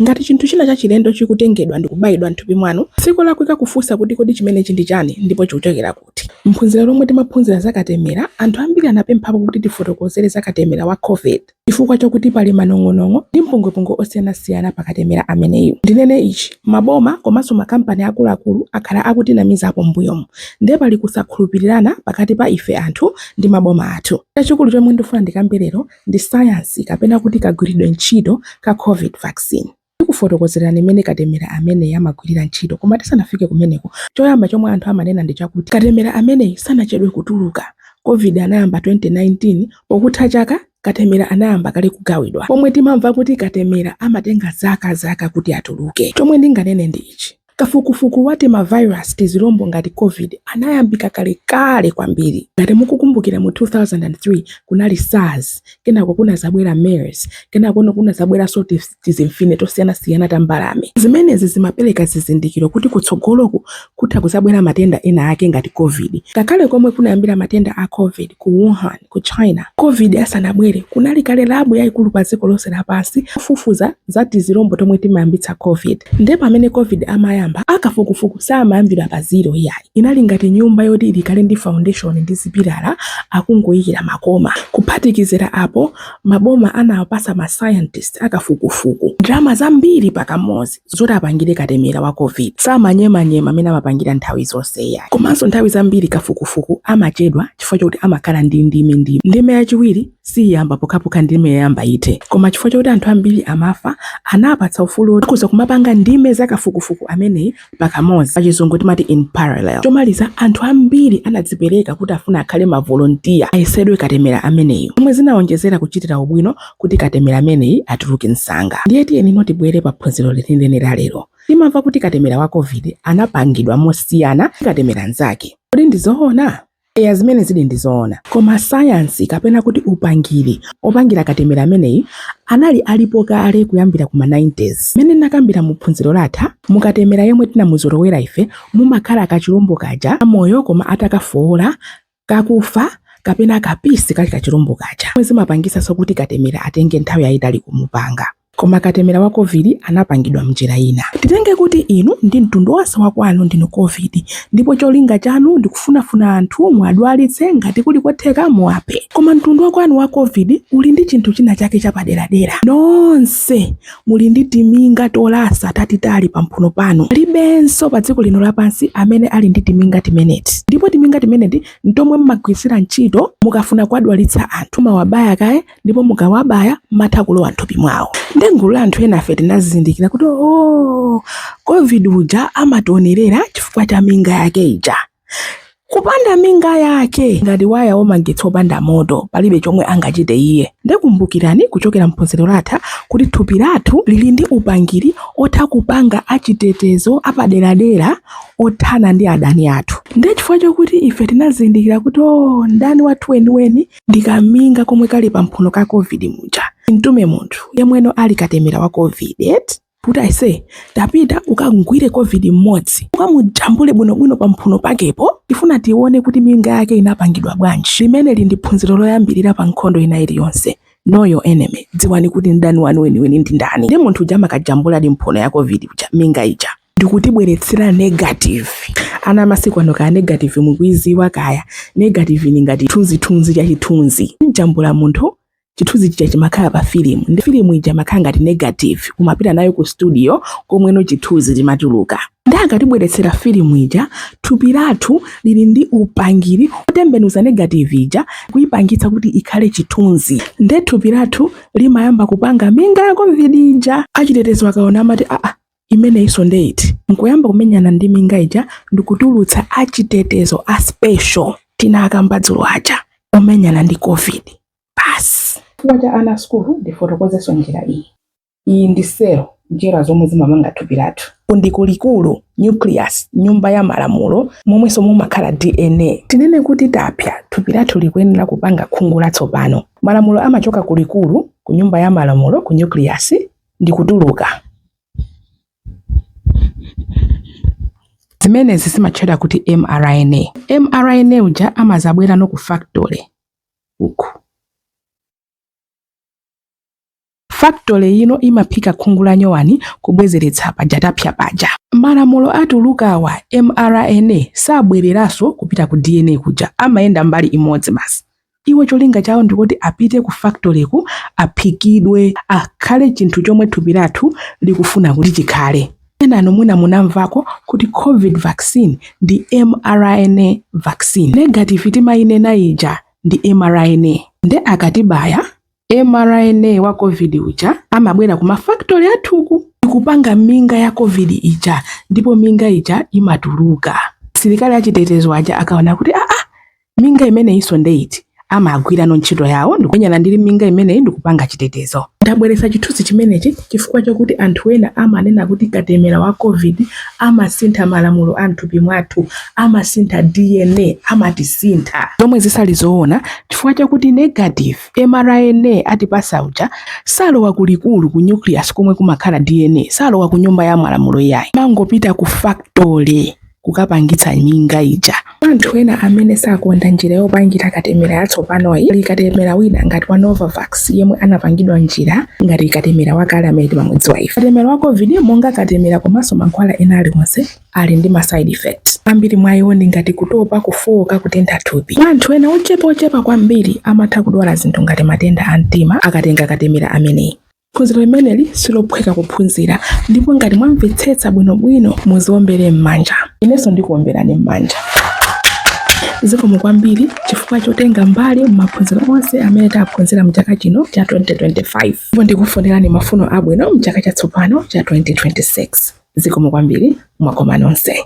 ngati chinthu china cha chilendo chikutengedwa ndi kubayidwa m'thupi mwanu, tsiku lakwika kufunsa kuti kodi chimenechi ndi chani ndipo chikuchokera kuti. Mphunziro lomwe timaphunzira za katemera, anthu ambiri anapemphapo kuti tifotokozere za katemera wa COVID chifukwa chokuti pali manong'onong'o ndi mpungwepungwe osiyanasiyana pa katemera ameneyu. Ndinene ichi, maboma komanso makampani akuluakulu akhala akutinamizapo mbuyomu, ndiye pali kusakhulupirirana pakati pa ife anthu ndi maboma athu. Chachikulu chomwe ndifuna ndikambe lero ndi sayansi kapena kuti kagwiridwe ntchito ka COVID vaccine. Ndikufotokozerani imene katemera amene amagwirira ntchito, koma tisanafike kumeneko, choyamba chomwe anthu amanena ndi chakuti katemera ameneyi sanachedwe kutuluka. COVID anayamba 2019, pokutha chaka katemera anayamba kale kugawidwa, pomwe timamva kuti katemera amatenga zaka kuti atuluke. Chomwe ndinganene ndi ichi, kafukufuku wati mavirus tizilombo ngati COVID anayambika kale kwambiri. Ngati mukukumbukira mu 2003 kunali SARS, kenako kuna zabwera MERS, kenako kuna zabwera soti tizimfine tosiyanasiyana tambalame. Zimenezi zimapereka zizindikiro kuti kutsogoloku kutha kuzabwera matenda ena ake ngati COVID. Kakale komwe kunayambira matenda a COVID ku Wuhan, ku China, COVID asanabwere kunali kale labu yayikulu pa dziko lonse lapansi kufufuza za tizilombo tomwe timayambitsa COVID. Ndipo pamene COVID amayamba akafukufuku samayambira pa zero yayi. Inali ngati nyumba yoti ilikale ndi foundation ndi zipilala akungoyikira makoma. Kuphatikizira apo, maboma anawapasa ma scientist akafukufuku ndalama zambiri pakamozi zoti apangire katemera wa COVID. Samanyemanyema amene amapangira nthawi zonse yayi. Komanso nthawi zambiri kafukufuku amachedwa chifukwa chokuti amakhala ndi ndime yachiwiri siyamba pokhapokha ndime yayamba ite. Koma chifukwa chokuti anthu ambiri amafa, anapatsa ufulu kuza kumapanga ndime za kafukufuku amene pakamozi, pachizungu timati in parallel. Chomaliza, anthu ambiri anadzipereka kuti afuna akhale ma volunteer ayesedwe katemera ameneyu, omwe zinaonjezera kuchitira ubwino kuti katemera ameneyi atuluke msanga. Ndiye tiyeni tibwere pa phunziro lenileni lero. Timamva kuti katemera wa COVID anapangidwa mosiyana katemera nzake. Kodi ndizoona? Eya, zimene zili ndizoona. Koma sayansi kapena kuti opangira katemera ameneyi anali alipo kale kuyambira kuma 90s. Mene nakambira mu phunziro latha, mukatemera yemwe tinamuzolowera ife mumakhala kachilombo kaja moyo koma atakafowola kakufa kapena kapisi kali kachilombo kaja. Mwezi mapangisa so kuti katemera atenge nthawi yayitali kumupanga. Koma katemera wa COVID anapangidwa mnjira ina. Titenge kuti inu ndi mtundu wonse wakwanu ndinu COVID, ndipo cholinga chanu ndikufunafuna anthu mwadwalitse ngati kuli kotheka muwape. Koma mtundu wakwanu wa COVID uli ndi chinthu china chake chapaderadera. Nonse muli ndi timinga tolasa tatitali pamphuno panu. Libenso pa dziko lino lapansi amene ali ndi timinga timeneti. Ndipo timinga timeneti ntomwe mmagwirisira ntchito mukafuna kwadwalitsa anthu. Mawabaya kaye ndipo mukawabaya matha kulowa m'thupi mwawo. Ngulu la anthu ena afe tinazindikira kuti COVID uja amationerera chifukwa cha minga yake ija. Kupanda minga yake ngati waya womagetsa opanda moto palibe chomwe angachite iye. Ndikumbukirani kuchokera mphunziro latha kuti thupi lathu lili ndi upangiri otha kupanga achitetezo apaderadera othana ndi adani athu. Ndiye chifukwa chokuti ife tinazindikira kuti ndani wathu weniweni ndikaminga komwe kali pamphuno ka COVID muja. Mtume munthu yemweno ali katemera wa COVID kuti aise tapita ukagwire COVID mmodzi ukamujambule bwinobwino pamphuno pakepo, tifuna tione kuti minga yake inapangidwa bwanji. Limene li ndi phunziro loyambirira pa nkhondo ina iliyonse. Know your enemy. Dziwani kuti ndani wanu weniweni ndi ndani. Ndi munthu uja makajambula ndi mphuno ya COVID uja minga ija ndikutibweretsera negative. Ana masiku ano kaya negative mukuiziwa kaya. Negative ni ngati thunzi cha chithunzi. Njambula munthu chithunzi chicha chimakhala pa filimu. Ndi filimu ija makhala ngati negative. Umapita nayo ku studio komweno chithunzi chimatuluka. Ndakatibweretsera filimu ija, thupi lathu lili ndi upangiri otembenuza negative ija kuipangitsa kuti ikhale chithunzi. Nde thupi lathu limayamba kupanga minga ya COVID ija. Achitetezo akaona amati imene iso ndeiti. Nkuyamba kumenyana ndi minga ija ndikutulutsa achitetezo a special tina akambadzulo aja omenyana ndi COVID. Basi. Kuwacha ana skulu ndifotokozeso njira iyi. Iyi ndi selo njira zomwe zimamanga thupi lathu. Ndikulikulu nucleus, nyumba ya malamulo, momweso mumakhala DNA. Tinene kuti tapya thupi lathu likuyenera kupanga khungu latsopano. Malamulo amachoka kulikulu, ku nyumba ya malamulo, ku nucleus, ndikutuluka. Zimenezi zimatchedwa kuti mRNA. mRNA uja amazabwera no ku factory uku. factory ino imaphika khungu la nyowani kubwezeretsa paja tapya paja. Malamulo atulukawa mRNA sabwereranso kupita ku DNA kuja, amayenda mbali imodzi basi. Iwo cholinga chawo ndikuti apite ku factory ku aphikidwe akhale chinthu chomwe thupi lathu likufuna kuti chikhale. Ena mwina munamvako kuti COVID vaccine ndi mRNA vaccine. Negative timayinena ija ndi mRNA. Nde akatibaya mRNA wa COVID uja amabwera kuma factory athuku kupanga minga ya COVID ija, ndipo minga ija imatuluka. Silikali achitetezo aja akaona kuti minga imene iso ndeiti amagwira ntchito yawo ndikunyana ndili minga imene ndikupanga chitetezo. Ndabweretsa chithunzi chimenechi chifukwa chokuti anthu ena amanena kuti katemera wa COVID amasintha malamulo a m'thupi mwathu, amasintha DNA, amatisintha. Zomwe zisali zoona chifukwa chokuti negative mRNA atipasa uja salowa kulikulu ku nucleus komwe kumakhala DNA, salowa ku nyumba ya malamulo yayi, mangopita ku factory kukapangitsa minga ija. Anthu ena amene sakonda njira yopangira katemera yatsopanoyi ali katemera wina ngati wa Novavax yemwe anapangidwa njira ngati katemera wakale amene timamudzi wa ife. Katemera wa COVID monga katemera komanso mankhwala ena aliwonse ali ndi ma side effects. Ambiri mwa iwo ndi ngati kutopa, kufowoka, kutentha thupi. Anthu ena ochepa kwambiri amatha kudwala zinthu ngati matenda a mtima akatenga katemera ameneyi. Phunziro limeneli silophweka kuphunzira, ndipo ngati mwamvetsetsa bwinobwino muziombere m'manja. Inenso ndikuomberani m'manja. Zikomo kwambiri chifukwa chotenga mbali m'maphunziro onse amene taphunzira mchaka chino cha 2025. Ndipo ndikufunirani mafuno abwino mchaka chatsopano cha 2026. Zikomo kwambiri, mwakoma nonse.